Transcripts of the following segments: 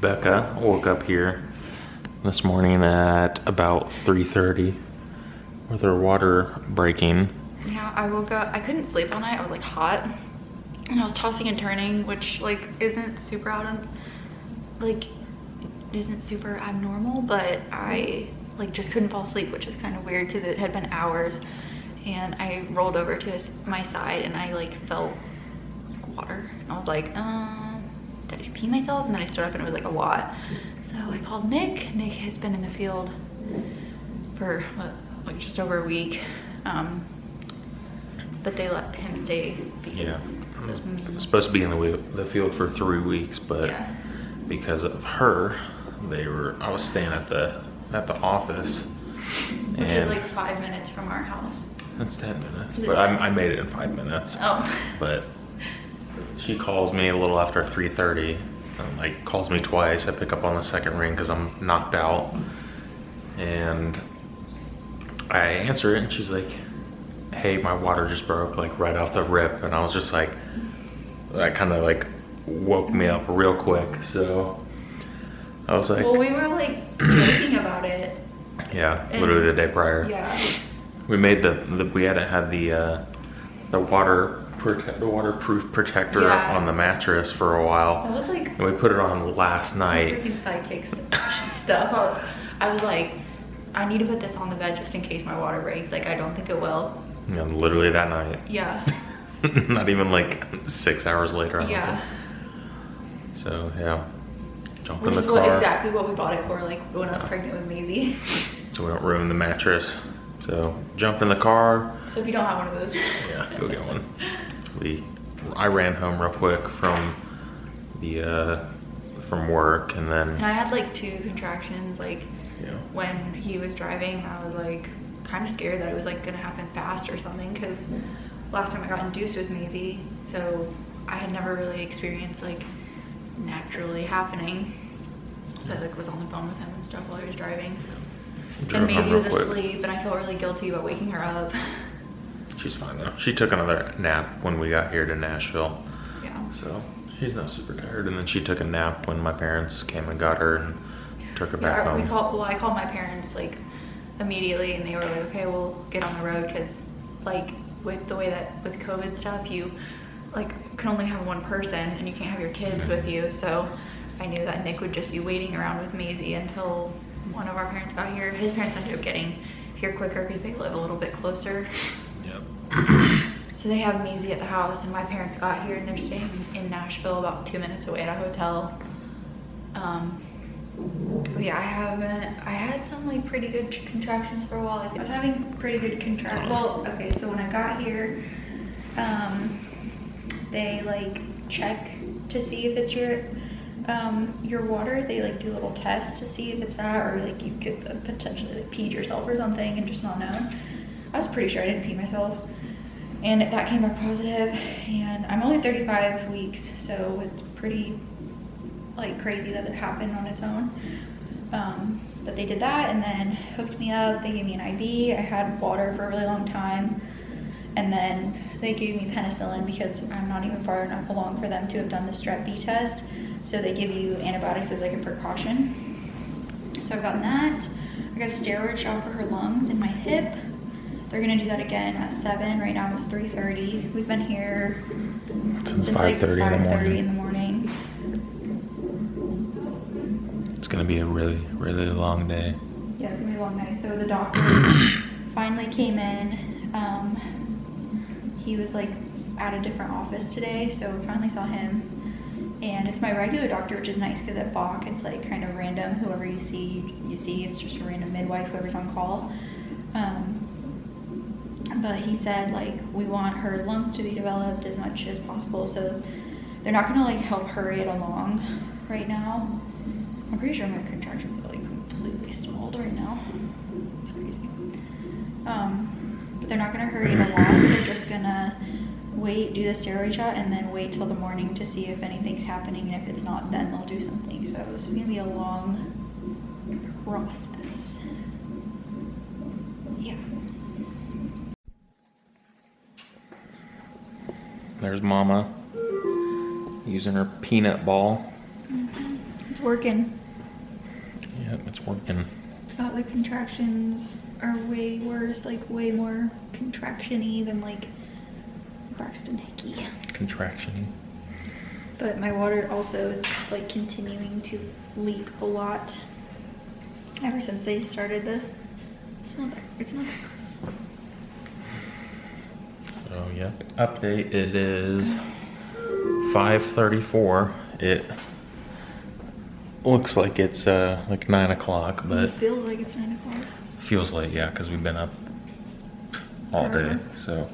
Becca woke up here this morning at about 3:30 with her water breaking. Yeah, I woke up, I couldn't sleep all night. I was like hot and I was tossing and turning, which like isn't super abnormal, but I like just couldn't fall asleep, which is kind of weird because it had been hours. And I rolled over to my side and I like felt like water. And I was like, did I pee myself? And then I stood up and it was like a lot. So I called Nick. Nick has been in the field for like just over a week. But they let him stay because I was supposed to be in the field for 3 weeks, but because of her, I was staying at the office. Which is like 5 minutes from our house. That's 10 minutes, but I made it in 5 minutes. Oh. But she calls me a little after 3:30, and like calls me twice. I pick up on the second ring because I'm knocked out, and I answer it, and she's like, "Hey, my water just broke like right off the rip," and I was just like, that kind of like woke me up real quick. So I was like, well, we were like joking about it. Yeah, literally the day prior. Yeah. We made we hadn't had the waterproof protector on the mattress for a while. That was like, and we put it on last night. Freaking sidekick stuff. I was like, I need to put this on the bed just in case my water breaks. Like, I don't think it will. Yeah, literally that night. Yeah. Not even like 6 hours later. Yeah. So yeah, jump Which in the is car. exactly what we bought it for, like when I was pregnant with Maisie. So we don't ruin the mattress. So jump in the car. So if you don't have one of those. Yeah, go get one. I ran home real quick from work, and then. And I had like 2 contractions, like when he was driving. I was like kind of scared that it was like gonna happen fast or something, because last time I got induced with Maisie, so I had never really experienced like naturally happening. So I like was on the phone with him and stuff while he was driving. And Maisie was asleep, and I felt really guilty about waking her up. She's fine though. She took another nap when we got here to Nashville. Yeah. So she's not super tired. And then she took a nap when my parents came and got her and took her back home. I called my parents like immediately, and they were like, okay, we'll get on the road, because like with the way that with COVID stuff, you like can only have one person and you can't have your kids with you. So I knew that Nick would just be waiting around with Maisie until one of our parents got here. His parents ended up getting here quicker because they live a little bit closer. Yep. So they have Maisie at the house, and my parents got here and they're staying in Nashville about 2 minutes away at a hotel. Yeah, I had some like pretty good contractions for a while. I was having pretty good contractions. Well, okay, so when I got here, they like check to see if it's your water. They like do little tests to see if it's that, or like you could have potentially like peed yourself or something and just not known. I was pretty sure I didn't pee myself, and that came back positive. And I'm only 35 weeks, so it's pretty like crazy that it happened on its own. But they did that and then hooked me up. They gave me an IV. I had water for a really long time, and then they gave me penicillin because I'm not even far enough along for them to have done the strep B test. So they give you antibiotics as like a precaution. So I've gotten that. I got a steroid shot for her lungs and my hip. They're gonna do that again at 7. Right now it's 3:30. We've been here since like 5:30 in the morning. It's gonna be a really, really long day. Yeah, it's gonna be a long day. So the doctor finally came in. He was like at a different office today, so we finally saw him. And it's my regular doctor, which is nice, because at Bach it's like kind of random. Whoever you see, it's just a random midwife, whoever's on call. But he said like we want her lungs to be developed as much as possible, so they're not gonna like help hurry it along right now. I'm pretty sure my contractions are like completely stalled right now. It's crazy. But they're not gonna hurry it along. They're just gonna wait, do the steroid shot, and then wait till the morning to see if anything's happening, and if it's not, then they'll do something. So this is gonna be a long process. Yeah. There's Mama using her peanut ball. It's working. Yep, it's working. The contractions are way worse, like way more contraction-y than like Braxton Hickey. Contraction-y. But my water also is like continuing to leak a lot ever since they started this. It's not that gross. So yeah, update, it is 5:34. It looks like it's like 9 o'clock, but It feels like it's 9 o'clock. feels late, yeah, because we've been up all day. So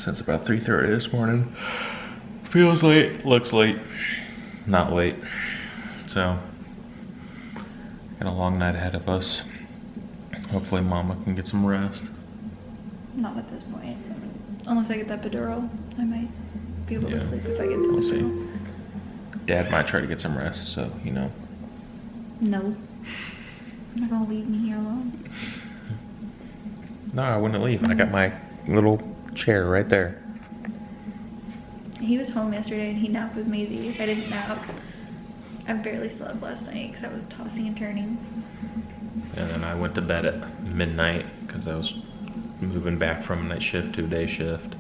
since about 3:30 this morning. Feels late, looks late, not late. So got a long night ahead of us. Hopefully mama can get some rest. Not at this point. Unless I get that epidural, I might be able Yeah. to sleep if I get the We'll see. epidural. Dad might try to get some rest, so you know. No. You're not gonna leave me here alone. No, I wouldn't leave. I got my little chair right there. He was home yesterday and he napped with Maisie. I didn't nap. I barely slept last night because I was tossing and turning. And then I went to bed at midnight because I was moving back from a night shift to a day shift.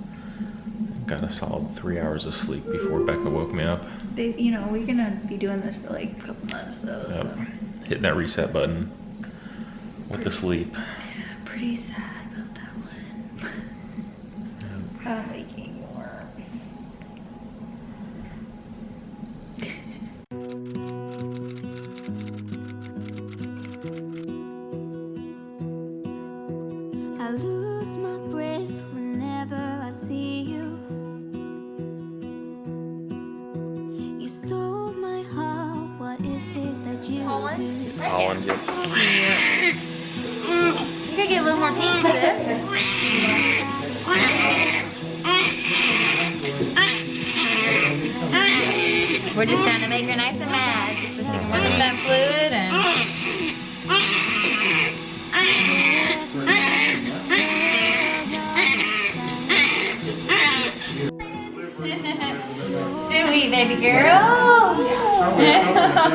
Got a solid 3 hours of sleep before Becca woke me up. You know, we're gonna be doing this for like a couple months though, Yep. so. Hitting that reset button with the sleep. Pretty sad about that one. I'm making more. I lose my breath whenever I see you. You stole my heart, what is it that you do? Holland, yep. You gotta get a little more pink, sis. We're just trying to make her nice and mad, just so she can work with that fluid and. Suey, baby girl.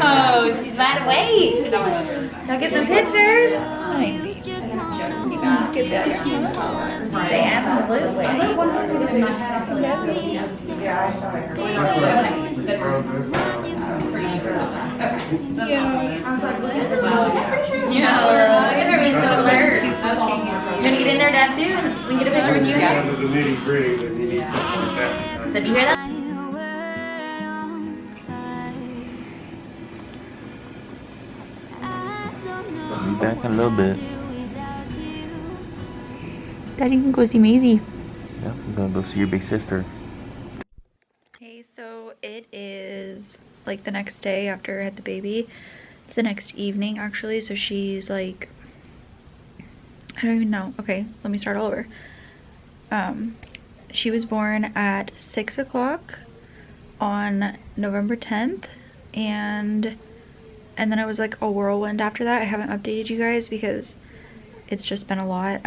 Oh, she's wide awake. Go get some pictures. Get that. They absolutely. Yeah, girl. Look at her being so alert. You gonna get in there, Dad, too? And we can get a picture with you? Down to the nitty-gritty, then you need to like that. So do you hear that? Be back in a little bit. Daddy can go see Maisie. Yep, I'm gonna go see your big sister. Okay, so it is like the next day after I had the baby. It's the next evening actually, so she's like, I don't even know. Okay, let me start all over. She was born at 6 o'clock on November 10th, and then it was like a whirlwind after that. I haven't updated you guys because it's just been a lot.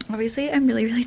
Obviously I'm really